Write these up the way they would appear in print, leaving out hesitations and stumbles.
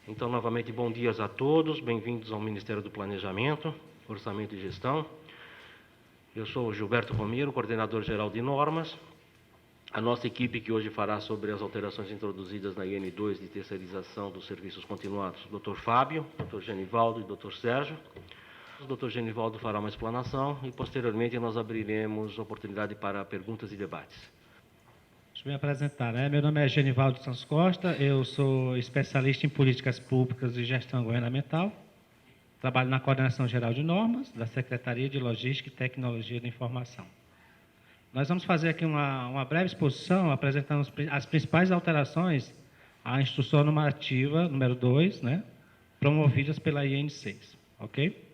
Então, novamente, bom dia a todos, bem-vindos ao Ministério do Planejamento, Orçamento e Gestão. Eu sou o Gilberto Romero, coordenador-geral de normas. A nossa equipe que hoje fará sobre as alterações introduzidas na IN2 de terceirização dos serviços continuados, Dr. Fábio, Dr. Genivaldo e Dr. Sérgio. O Dr. Genivaldo fará uma explanação e, posteriormente, nós abriremos oportunidade para perguntas e debates. Deixa eu me apresentar, né? Meu nome é Genivaldo Santos Costa, eu sou especialista em políticas públicas e gestão governamental. Trabalho na Coordenação Geral de Normas da Secretaria de Logística e Tecnologia da Informação. Nós vamos fazer aqui uma breve exposição, apresentando as principais alterações à Instrução Normativa número 2, né? Promovidas pela IN6, ok?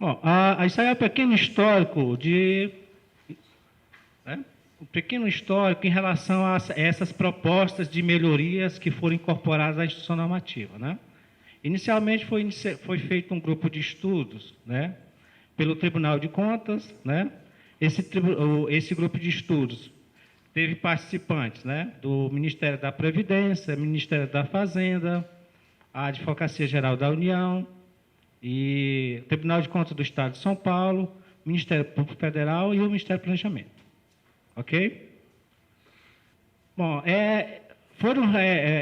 Bom, isso aí é um pequeno histórico um pequeno histórico em relação a essas propostas de melhorias que foram incorporadas à Instrução Normativa, né? Inicialmente foi feito um grupo de estudos, né, pelo Tribunal de Contas, né? Esse grupo de estudos teve participantes, né, do Ministério da Previdência, Ministério da Fazenda, a Advocacia Geral da União, e o Tribunal de Contas do Estado de São Paulo, Ministério Público Federal e o Ministério do Planejamento. Ok? Bom,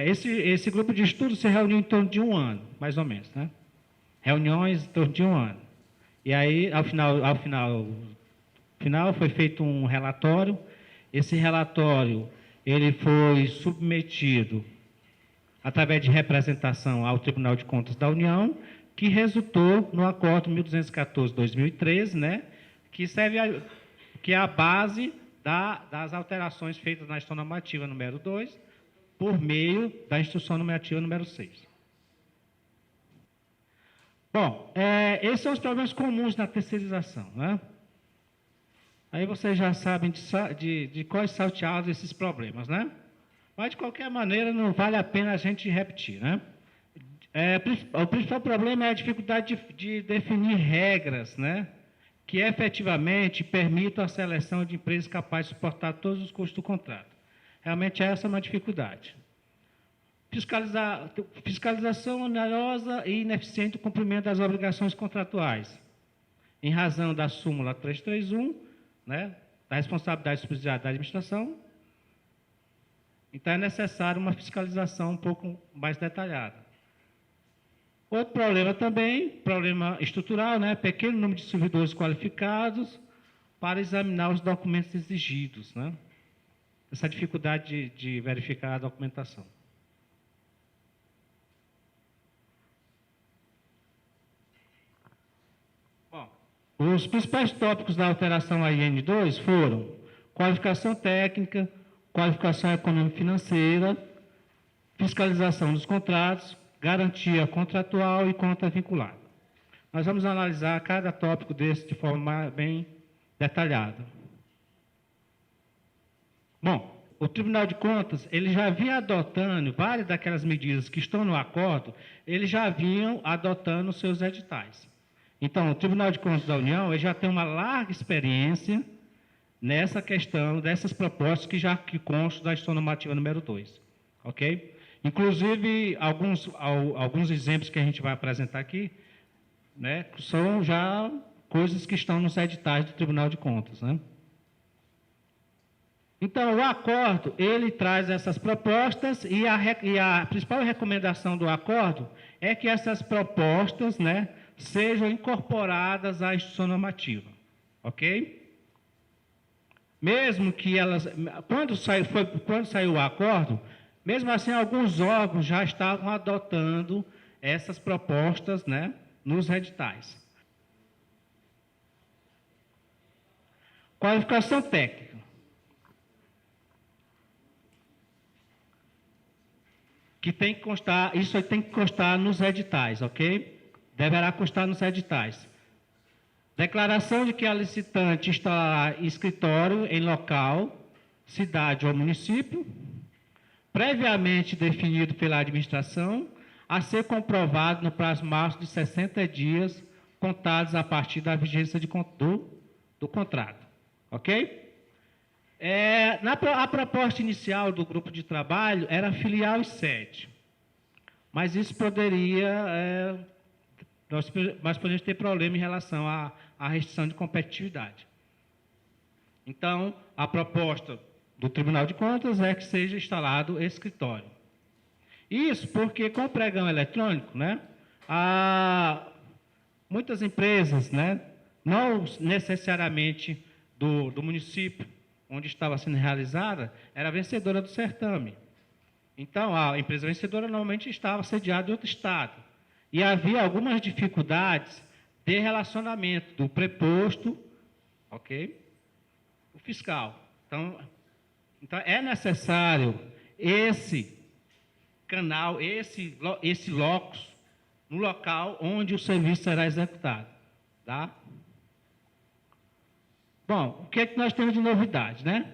esse grupo de estudos se reuniu em torno de um ano, mais ou menos, né? Reuniões em torno de um ano. E aí, ao final foi feito um relatório. Esse relatório ele foi submetido através de representação ao Tribunal de Contas da União, que resultou no Acordo 1214/2013, né, que é a base das alterações feitas na Instrução Normativa número 2, por meio da Instrução Normativa número 6. Bom, esses são os problemas comuns na terceirização, né? Aí vocês já sabem de quais salteados esses problemas, né? Mas, de qualquer maneira, não vale a pena a gente repetir, né? O principal problema é a dificuldade de definir regras, né, que efetivamente permitam a seleção de empresas capazes de suportar todos os custos do contrato. Realmente essa é uma dificuldade. Fiscalização onerosa e ineficiente do cumprimento das obrigações contratuais, em razão da súmula 331, né, da responsabilidade subsidiária da administração. Então é necessário uma fiscalização um pouco mais detalhada. Outro problema também, problema estrutural, né? Pequeno número de servidores qualificados para examinar os documentos exigidos, né? Essa dificuldade de verificar a documentação. Bom, os principais tópicos da alteração à IN2 foram qualificação técnica, qualificação econômico-financeira, fiscalização dos contratos, garantia contratual e conta vinculada. Nós vamos analisar cada tópico desse de forma bem detalhada. Bom, o Tribunal de Contas, ele já vinha adotando várias daquelas medidas que estão no acordo, eles já vinham adotando os seus editais. Então, o Tribunal de Contas da União, ele já tem uma larga experiência nessa questão dessas propostas que constam da Instrução Normativa número 2. Ok? Inclusive, alguns exemplos que a gente vai apresentar aqui, né, são já coisas que estão nos editais do Tribunal de Contas, né? Então, o acordo, ele traz essas propostas e a principal recomendação do acordo é que essas propostas, né, sejam incorporadas à Instrução Normativa, ok? Mesmo que elas, quando saiu o acordo, mesmo assim, alguns órgãos já estavam adotando essas propostas, né, nos editais. Qualificação técnica. Que tem que constar, isso tem que constar nos editais, ok? Deverá constar nos editais. Declaração de que a licitante instalará escritório em local, cidade ou município, previamente definido pela administração, a ser comprovado no prazo máximo de 60 dias, contados a partir da vigência do contrato. Ok? A proposta inicial do grupo de trabalho era filial e sede, mas isso poderia, nós podemos ter problema em relação à restrição de competitividade. Então, a proposta do Tribunal de Contas é que seja instalado esse escritório. Isso porque com o pregão eletrônico, né, muitas empresas, né, não necessariamente do município onde estava sendo realizada, era vencedora do certame. Então, a empresa vencedora normalmente estava sediada em outro estado. E havia algumas dificuldades de relacionamento do preposto, ok? O fiscal. Então é necessário esse canal, esse locus, no local onde o serviço será executado. Tá? Bom, o que é que nós temos de novidade, né?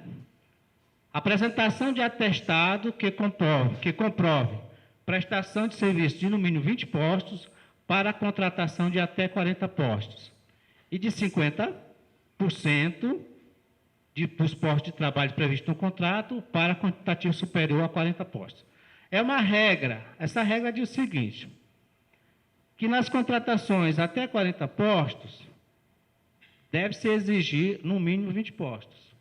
Apresentação de atestado que comprove prestação de serviço de no mínimo 20 postos para a contratação de até 40 postos e de 50% dos postos de trabalho previstos no contrato para quantitativo superior a 40 postos. É uma regra, essa regra diz o seguinte, que nas contratações até 40 postos, deve-se exigir no mínimo 20 postos.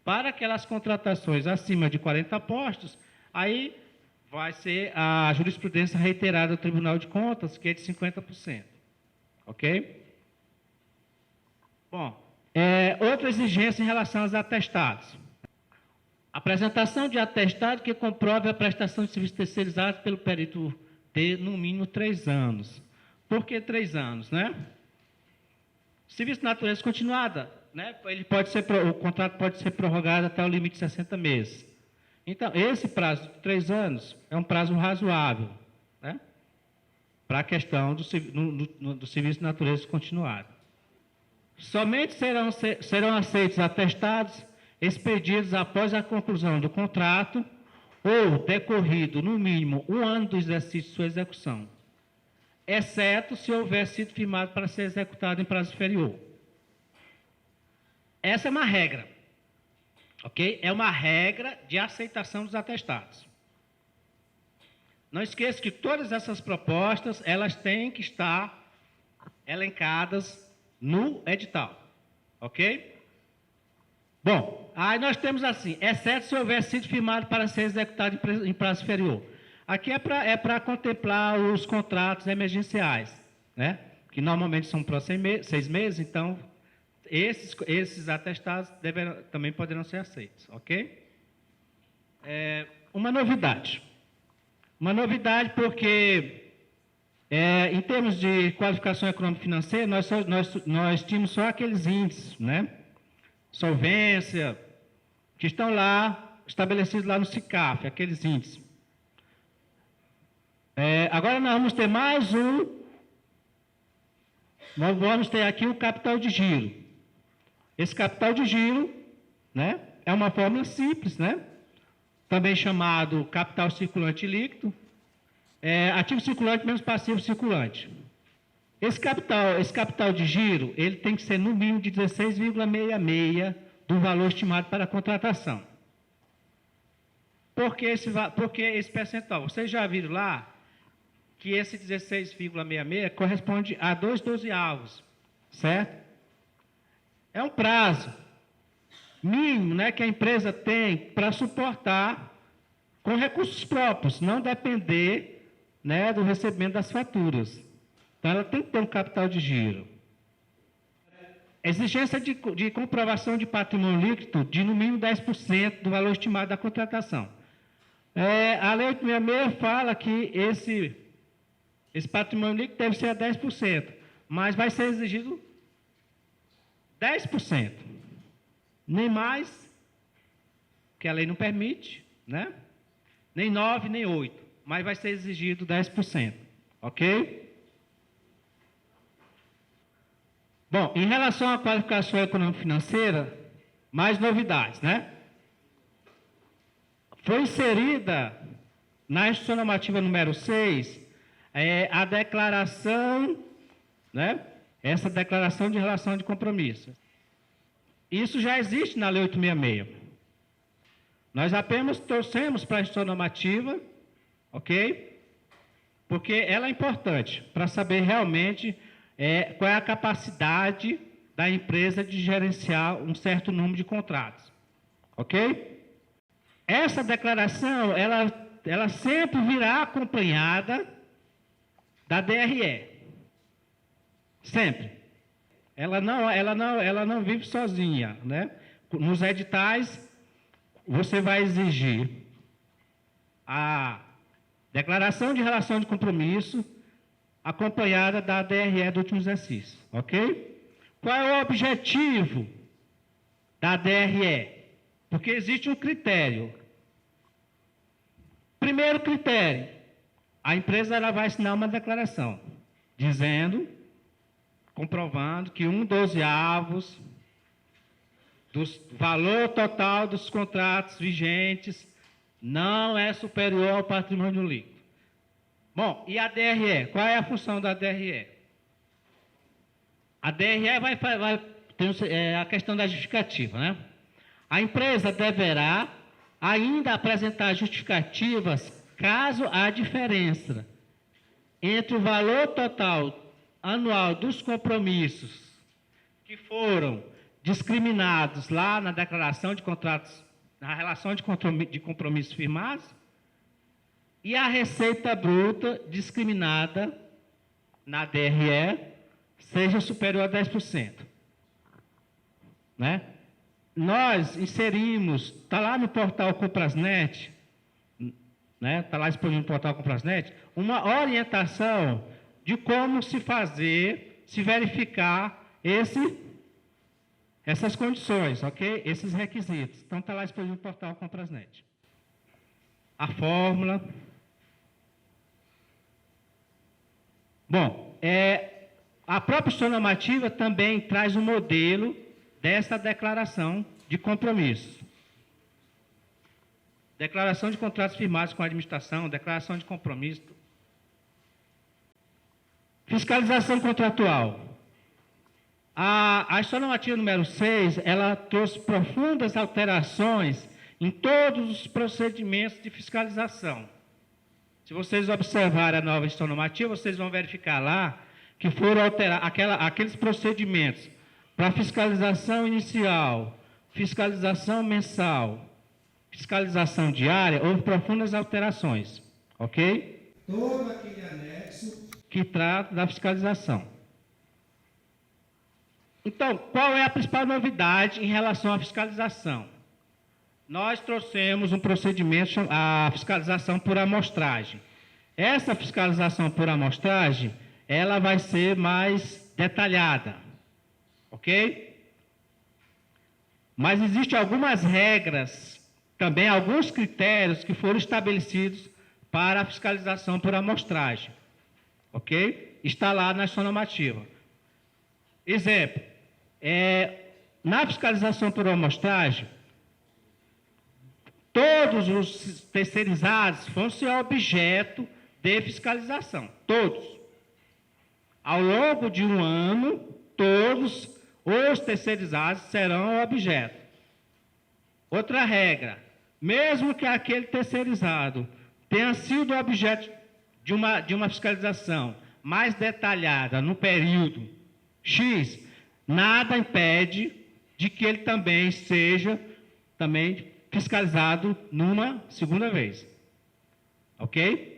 Para aquelas contratações acima de 40 postos, aí vai ser a jurisprudência reiterada do Tribunal de Contas, que é de 50%. Ok? Bom, outra exigência em relação aos atestados. Apresentação de atestado que comprove a prestação de serviços terceirizados pelo perito de, no mínimo, 3 anos. Por que 3 anos, né? Serviço de natureza continuada, né? O contrato pode ser prorrogado até o limite de 60 meses. Então, esse prazo de 3 anos é um prazo razoável, né? Para a questão do serviço de natureza continuada. Somente serão aceitos atestados expedidos após a conclusão do contrato ou decorrido, no mínimo, 1 ano do exercício de sua execução, exceto se houver sido firmado para ser executado em prazo inferior. Essa é uma regra, ok? É uma regra de aceitação dos atestados. Não esqueça que todas essas propostas, elas têm que estar elencadas no edital, ok? Bom, aí nós temos assim, exceto se houver sido firmado para ser executado em prazo inferior. Aqui é para contemplar os contratos emergenciais, né? Que normalmente são para 6 meses, então esses atestados também poderão ser aceitos, ok? Uma novidade porque em termos de qualificação econômico-financeira, nós tínhamos só aqueles índices, né? Solvência, que estão lá, estabelecidos lá no SICAF, aqueles índices. Agora nós vamos ter mais nós vamos ter aqui o capital de giro. Esse capital de giro, né, é uma fórmula simples, né? Também chamado capital circulante líquido, ativo circulante menos passivo circulante. Esse capital de giro, ele tem que ser no mínimo de 16,66 do valor estimado para a contratação. Por que esse percentual? Vocês já viram lá que esse 16,66 corresponde a 2/12avos, certo? É um prazo mínimo, né, que a empresa tem para suportar com recursos próprios, não depender, né, do recebimento das faturas. Então, ela tem que ter um capital de giro. Exigência de comprovação de patrimônio líquido de no mínimo 10% do valor estimado da contratação. A Lei 866 fala que esse patrimônio líquido deve ser a 10%, mas vai ser exigido 10%. Nem mais, que a lei não permite, né? Nem 9, nem 8, mas vai ser exigido 10%, ok? Bom, em relação à qualificação econômico-financeira, mais novidades, né? Foi inserida na Instrução Normativa número 6 a declaração, né? Essa declaração de relação de compromisso. Isso já existe na Lei 866, Nós apenas trouxemos para a instituição normativa, ok? Porque ela é importante para saber realmente qual é a capacidade da empresa de gerenciar um certo número de contratos, ok? Essa declaração, ela sempre virá acompanhada da DRE, sempre. Ela não vive sozinha, né? Nos editais, você vai exigir a declaração de relação de compromisso acompanhada da DRE do último exercício, ok? Qual é o objetivo da DRE? Porque existe um critério. Primeiro critério, a empresa ela vai assinar uma declaração, dizendo, comprovando que 1/12 do valor total dos contratos vigentes não é superior ao patrimônio líquido. Bom, e a DRE? Qual é a função da DRE? A DRE vai ter a questão da justificativa, né? A empresa deverá ainda apresentar justificativas caso há diferença entre o valor total anual dos compromissos que foram discriminados lá na declaração de contratos, na relação de compromissos firmados, e a receita bruta discriminada na DRE seja superior a 10%. Né? Nós inserimos, está lá no portal Comprasnet, né? Está lá disponível no portal Comprasnet, uma orientação de como se fazer, se verificar essas condições, ok? Esses requisitos. Então, está lá disponível no portal Comprasnet. A fórmula. Bom, a própria instituição normativa também traz um modelo dessa declaração de compromisso. Declaração de contratos firmados com a administração, declaração de compromisso. Fiscalização contratual. A instituição normativa número 6, ela trouxe profundas alterações em todos os procedimentos de fiscalização. Se vocês observarem a nova instituição normativa, vocês vão verificar lá que foram alterados aqueles procedimentos para fiscalização inicial, fiscalização mensal, fiscalização diária, houve profundas alterações, ok? Todo aquele anexo que trata da fiscalização. Então, qual é a principal novidade em relação à fiscalização? Nós trouxemos um procedimento, a fiscalização por amostragem. Essa fiscalização por amostragem, ela vai ser mais detalhada, ok? Mas existem algumas regras, também alguns critérios que foram estabelecidos para a fiscalização por amostragem, ok? Está lá na instituição normativa. Exemplo, na fiscalização por amostragem, todos os terceirizados vão ser objeto de fiscalização, todos. Ao longo de um ano, todos os terceirizados serão objeto. Outra regra, mesmo que aquele terceirizado tenha sido objeto de uma fiscalização mais detalhada no período X, nada impede de que ele também seja fiscalizado numa segunda vez. Ok?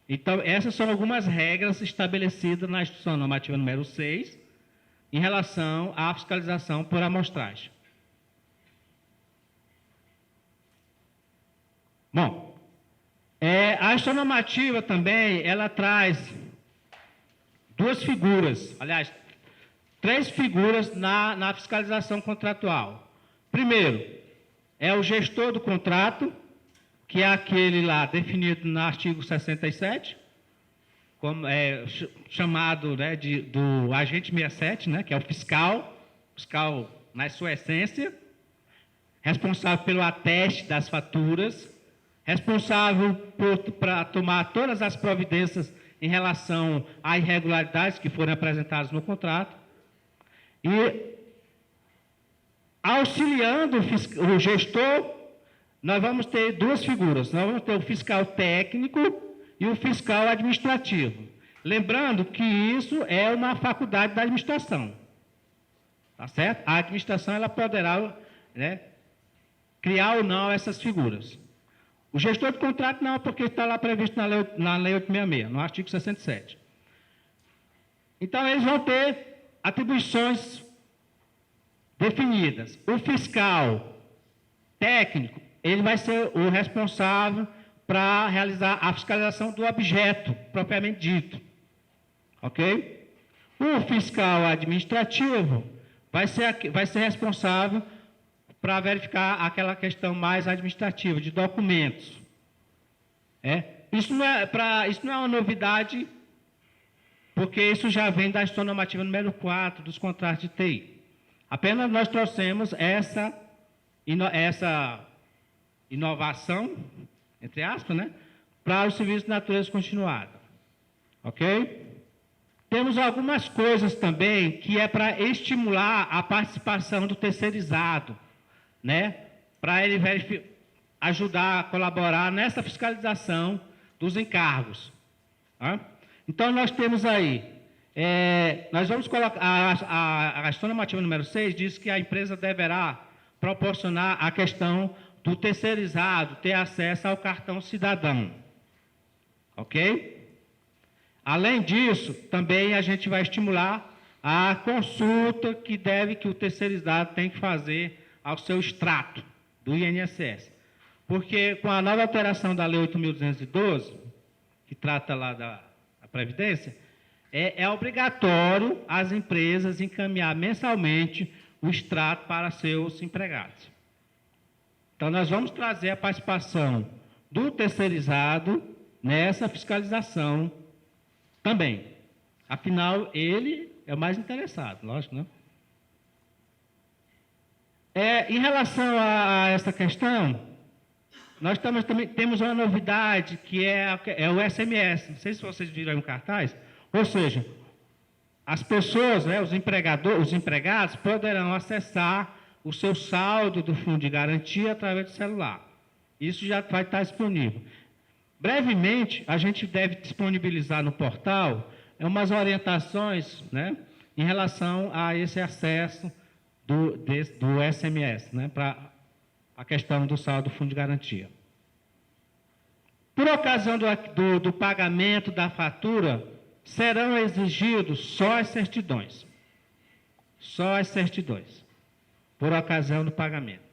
Então, essas são algumas regras estabelecidas na instituição normativa número 6 em relação à fiscalização por amostragem. Bom, a instituição normativa também, ela traz duas figuras, aliás, 3 figuras na fiscalização contratual. Primeiro, é o gestor do contrato, que é aquele lá definido no artigo 67, como chamado, né, do agente 67, né, que é o fiscal na sua essência, responsável pelo ateste das faturas, responsável para tomar todas as providências em relação a irregularidades que forem apresentadas no contrato, e auxiliando o gestor nós vamos ter duas figuras. Nós vamos ter o fiscal técnico e o fiscal administrativo. Lembrando que isso é uma faculdade da administração. Tá certo? A administração ela poderá, né, criar ou não essas figuras. O gestor de contrato não, porque está lá previsto na Lei 866, no artigo 67. Então, eles vão ter atribuições definidas. O fiscal técnico, ele vai ser o responsável para realizar a fiscalização do objeto, propriamente dito. Ok? O fiscal administrativo vai ser responsável para verificar aquela questão mais administrativa, de documentos. Isso não é uma novidade, porque isso já vem da Instrução Normativa número 4 dos contratos de TI. Apenas nós trouxemos essa inovação, entre aspas, né, para os serviços de natureza continuada. Ok? Temos algumas coisas também que é para estimular a participação do terceirizado, né, para ele ajudar a colaborar nessa fiscalização dos encargos. Tá? Então, nós temos aí, nós vamos colocar, a Instrução Normativa número 6 diz que a empresa deverá proporcionar a questão do terceirizado ter acesso ao cartão cidadão. Ok? Além disso, também a gente vai estimular a consulta que o terceirizado tem que fazer ao seu extrato do INSS. Porque com a nova alteração da Lei 8.212, que trata lá da Previdência, é obrigatório as empresas encaminhar mensalmente o extrato para seus empregados. Então, nós vamos trazer a participação do terceirizado nessa fiscalização também. Afinal, ele é o mais interessado, lógico, né? Em relação a essa questão, nós também temos uma novidade, que é o SMS. Não sei se vocês viram aí no cartaz. Ou seja, as pessoas, né, os empregados, poderão acessar o seu saldo do fundo de garantia através do celular. Isso já vai estar disponível. Brevemente, a gente deve disponibilizar no portal umas orientações, né, em relação a esse acesso do SMS, né, para a questão do saldo do fundo de garantia. Por ocasião do pagamento da fatura, serão exigidos só as certidões. Só as certidões, por ocasião do pagamento.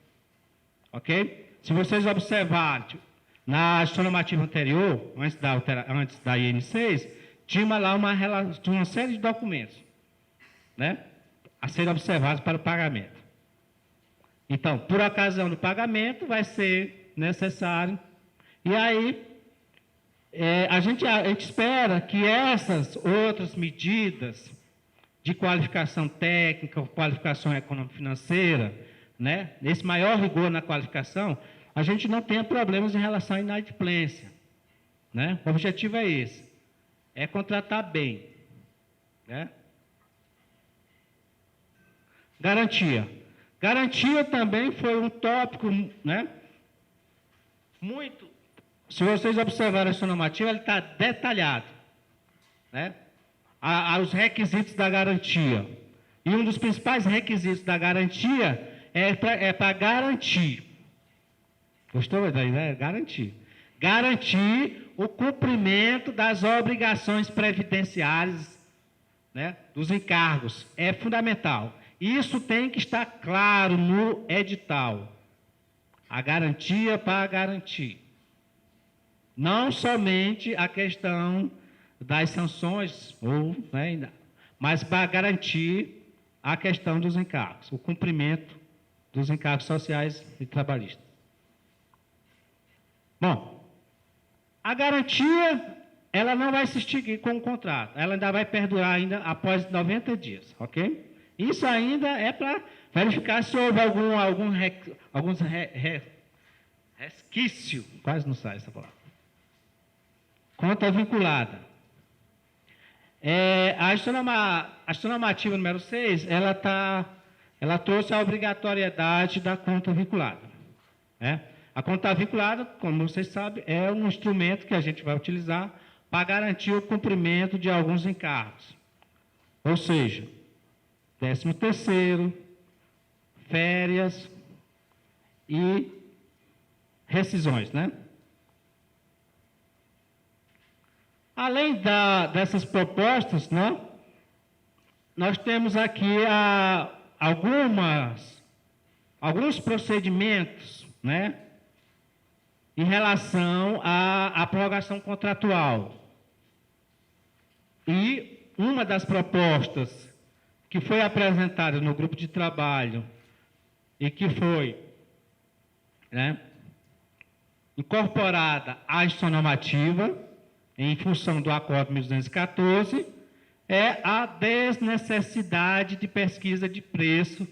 Ok? Se vocês observarem, na Instrução Normativa anterior, antes da IN6, tinha lá uma série de documentos, né, a serem observados para o pagamento. Então, por ocasião do pagamento, vai ser necessário. E aí, a gente espera que essas outras medidas de qualificação técnica, qualificação econômico-financeira, né, esse maior rigor na qualificação, a gente não tenha problemas em relação à inadimplência. Né? O objetivo é esse, é contratar bem. Né? Garantia. Garantia também foi um tópico, né, muito. Se vocês observarem a Instrução Normativa, ele está detalhado. Né? Os requisitos da garantia. E um dos principais requisitos da garantia é para garantir. Gostou da ideia? Garantir. Garantir o cumprimento das obrigações previdenciárias, né, dos encargos. É fundamental. Isso tem que estar claro no edital. A garantia para garantir. Não somente a questão das sanções, mas para garantir a questão dos encargos, o cumprimento dos encargos sociais e trabalhistas. Bom, a garantia, ela não vai se extinguir com o contrato, ela ainda vai perdurar ainda após 90 dias, ok? Isso ainda é para verificar se houve alguns resquício, quase não sai essa palavra. Conta vinculada. A Instrução Normativa número 6, ela trouxe a obrigatoriedade da conta vinculada. Né? A conta vinculada, como vocês sabem, é um instrumento que a gente vai utilizar para garantir o cumprimento de alguns encargos. Ou seja, 13º, férias e rescisões, né? Além dessas propostas, né, nós temos aqui alguns procedimentos, né, em relação à prorrogação contratual. E uma das propostas que foi apresentada no grupo de trabalho e que foi, né, incorporada à instituição normativa, em função do Acordo 1214, é a desnecessidade de pesquisa de preço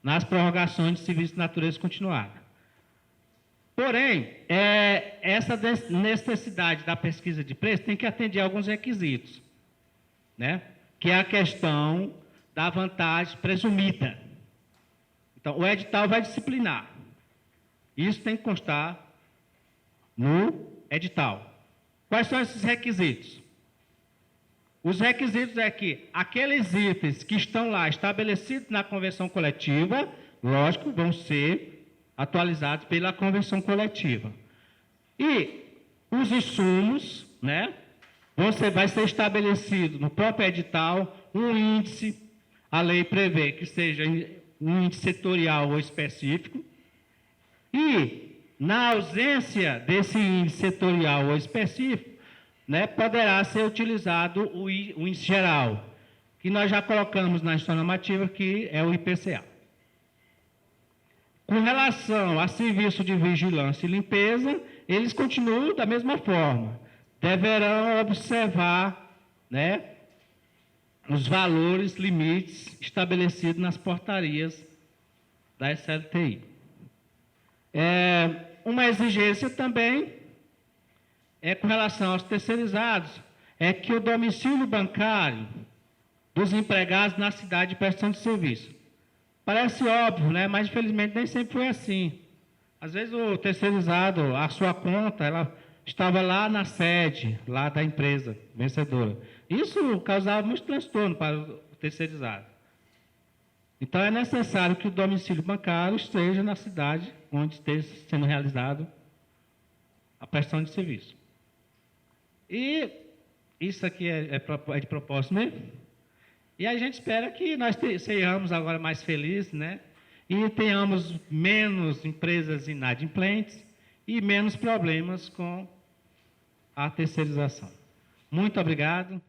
nas prorrogações de serviços de natureza continuada. Porém, essa necessidade da pesquisa de preço tem que atender a alguns requisitos, né? Que é a questão da vantagem presumida. Então, o edital vai disciplinar. Isso tem que constar no edital. Quais são esses requisitos? Os requisitos é que aqueles itens que estão lá estabelecidos na convenção coletiva, lógico, vão ser atualizados pela convenção coletiva. E os insumos, né, vai ser estabelecido no próprio edital um índice, a lei prevê que seja um índice setorial ou específico, e na ausência desse índice setorial ou específico, né, poderá ser utilizado o índice geral, que nós já colocamos na instituição normativa, que é o IPCA. Com relação a serviço de vigilância e limpeza, eles continuam da mesma forma. Deverão observar, né, os valores limites estabelecidos nas portarias da SLTI. Uma exigência também com relação aos terceirizados, é que o domicílio bancário dos empregados na cidade de prestação de serviço. Parece óbvio, né? Mas infelizmente nem sempre foi assim. Às vezes o terceirizado, a sua conta, ela estava lá na sede, lá da empresa vencedora. Isso causava muito transtorno para o terceirizado. Então é necessário que o domicílio bancário esteja na cidade onde esteja sendo realizado a prestação de serviço. E isso aqui é de propósito mesmo. E a gente espera que nós sejamos agora mais felizes, né? E tenhamos menos empresas inadimplentes e menos problemas com a terceirização. Muito obrigado.